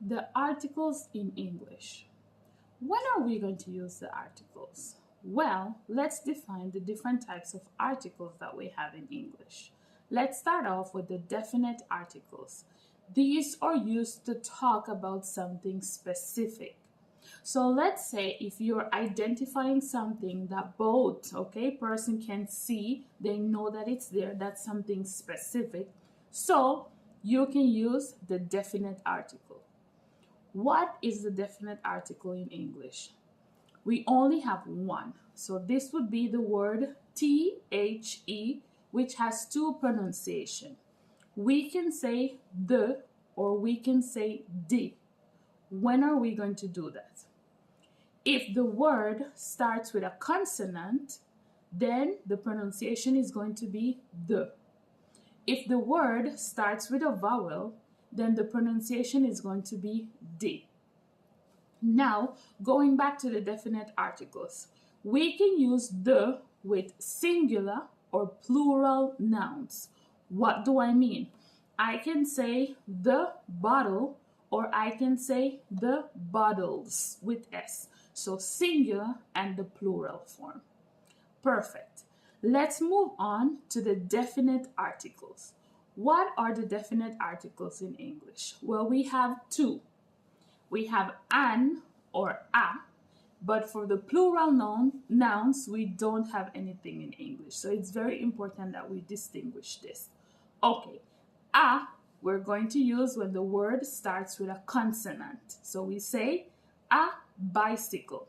The articles in English. When are we going to use the articles? Well, let's define the different types of articles that we have in English. Let's start off with the definite articles. These are used to talk about something specific. So let's say if you're identifying something that both, person can see, they know that it's there, that's something specific. So you can use the definite article. What is the definite article in English? We only have one. So this would be the word the, which has two pronunciations. We can say the or we can say the. When are we going to do that? If the word starts with a consonant, then the pronunciation is going to be the. If the word starts with a vowel, then the pronunciation is going to be the. Now, going back to the definite articles, we can use the with singular or plural nouns. What do I mean? I can say the bottle or I can say the bottles with S. So singular and the plural form. Perfect. Let's move on to the definite articles. What are the definite articles in English? Well, we have two. We have an or a, but for the plural nouns, we don't have anything in English. So it's very important that we distinguish this. Okay, a we're going to use when the word starts with a consonant. So we say a bicycle.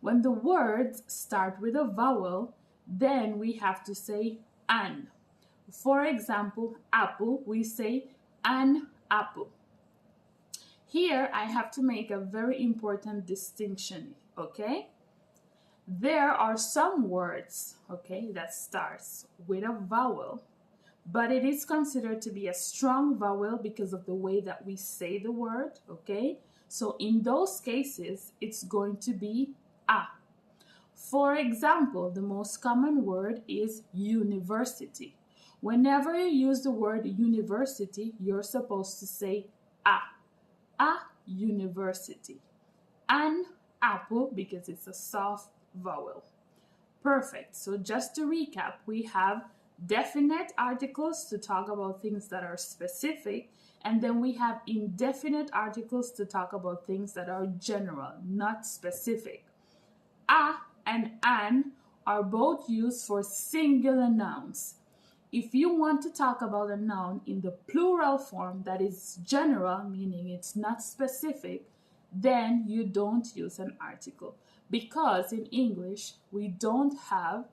When the words start with a vowel, then we have to say an. For example, apple, we say an apple. Here, I have to make a very important distinction, okay? There are some words, that starts with a vowel, but it is considered to be a strong vowel because of the way that we say the word, okay? So in those cases, it's going to be a. For example, the most common word is university. Whenever you use the word university, you're supposed to say a university. An apple, because it's a soft vowel. Perfect. So just to recap, we have definite articles to talk about things that are specific, and then we have indefinite articles to talk about things that are general, not specific. A and an are both used for singular nouns. If you want to talk about a noun in the plural form that is general, meaning it's not specific, then you don't use an article. Because in English, we don't have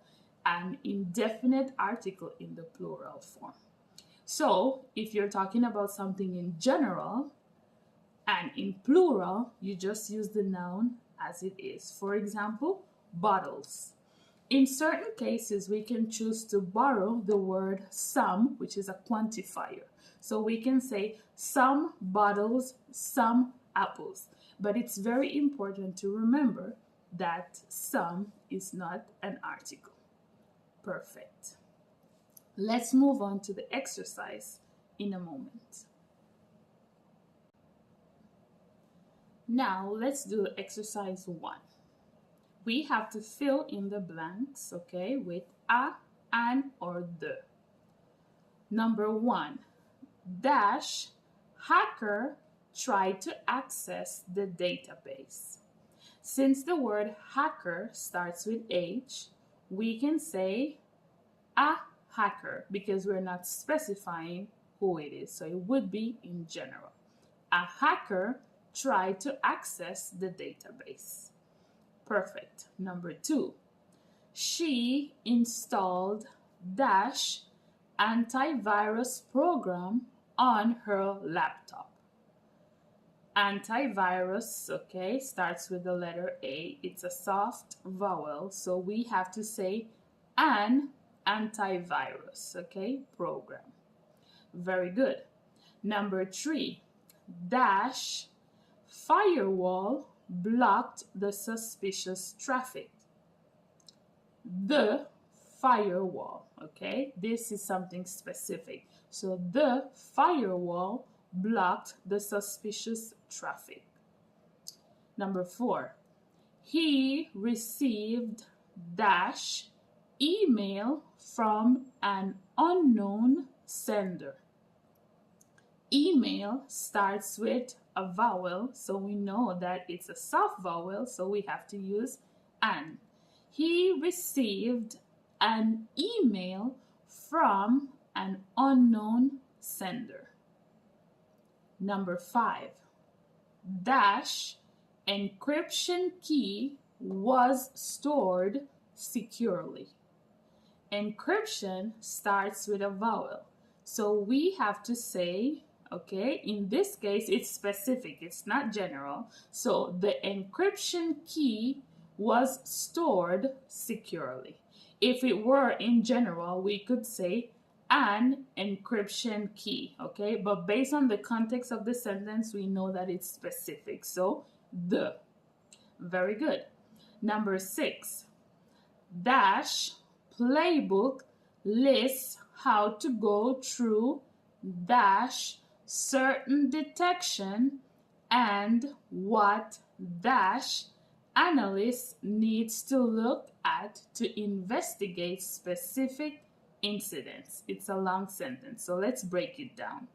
an indefinite article in the plural form. So if you're talking about something in general and in plural, you just use the noun as it is. For example, bottles. In certain cases, we can choose to borrow the word some, which is a quantifier. So we can say some bottles, some apples. But it's very important to remember that some is not an article. Perfect. Let's move on to the exercise in a moment. Now, let's do exercise 1. We have to fill in the blanks, with a, an, or the. Number 1, dash, hacker tried to access the database. Since the word hacker starts with H, we can say a hacker because we're not specifying who it is. So it would be in general. A hacker tried to access the database. Perfect. Number 2, she installed dash antivirus program on her laptop. Antivirus, starts with the letter A. It's a soft vowel, so we have to say an antivirus, program. Very good. Number 3, dash firewall blocked the suspicious traffic. The firewall, this is something specific. So the firewall blocked the suspicious traffic. Number 4, he received dash email from an unknown sender. Email starts with a vowel, so we know that it's a soft vowel, so we have to use an. He received an email from an unknown sender. Number 5, dash encryption key was stored securely. Encryption starts with a vowel, so we have to say, okay, in this case it's specific, it's not general, so the encryption key was stored securely. If it were in general, we could say an encryption key, okay? But based on the context of the sentence, we know that it's specific, so the. Very good. Number 6, dash playbook lists how to go through dash certain detection and what dash analyst needs to look at to investigate specific incidents. It's a long sentence, so let's break it down.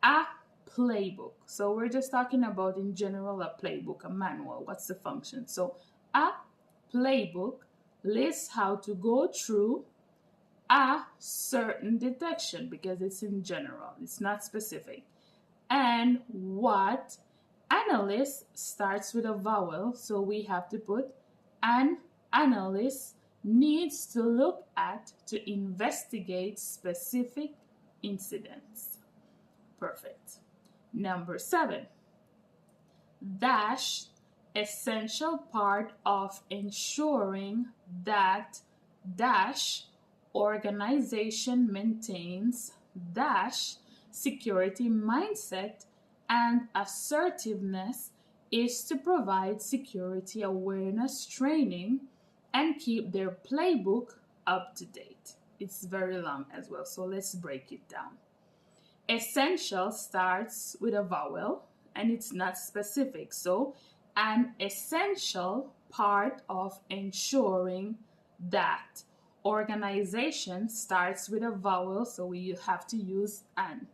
A playbook. So we're just talking about in general a playbook, a manual. What's the function? So a playbook lists how to go through a certain detection because it's in general, it's not specific. And what analyst starts with a vowel, so we have to put an analyst needs to look at to investigate specific incidents. Perfect. Number 7, dash essential part of ensuring that dash organization maintains dash security mindset and assertiveness is to provide security awareness training and keep their playbook up to date. It's very long as well, so let's break it down. Essential starts with a vowel and it's not specific, so an essential part of ensuring that. Organization starts with a vowel, so we have to use an.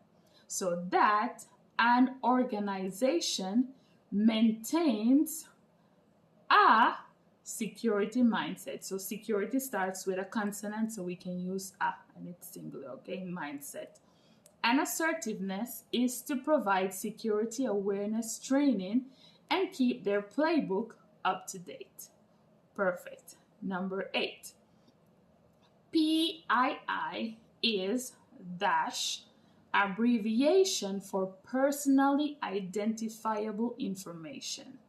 So that an organization maintains a security mindset. So security starts with a consonant, so we can use a, and it's singular, okay? Mindset. And assertiveness is to provide security awareness training and keep their playbook up to date. Perfect. Number 8. PII is dash abbreviation for personally identifiable information.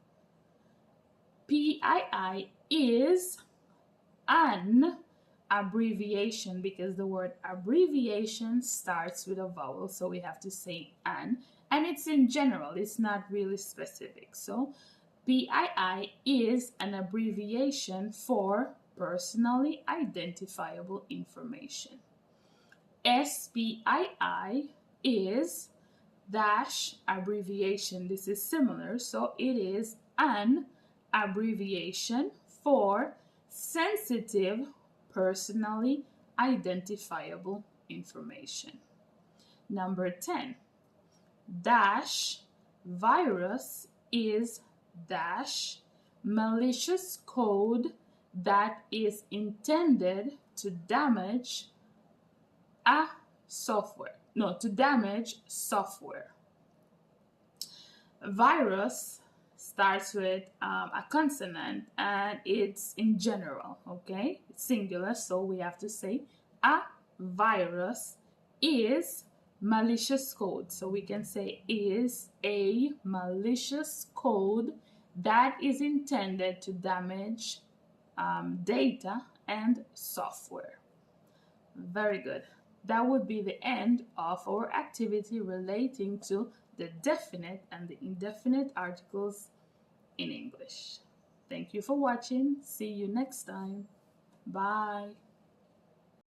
PII is an abbreviation because the word abbreviation starts with a vowel, so we have to say an, and it's in general, it's not really specific. So PII is an abbreviation for personally identifiable information. SPII is dash abbreviation. This is similar, so it is an abbreviation for sensitive personally identifiable information. Number 10, dash virus is dash malicious code that is intended to damage software. Virus starts with a consonant and it's in general, okay? It's singular, so we have to say a virus is malicious code. So we can say is a malicious code that is intended to damage data and software. Very good. That would be the end of our activity relating to the definite and the indefinite articles in English. Thank you for watching. See you next time. Bye.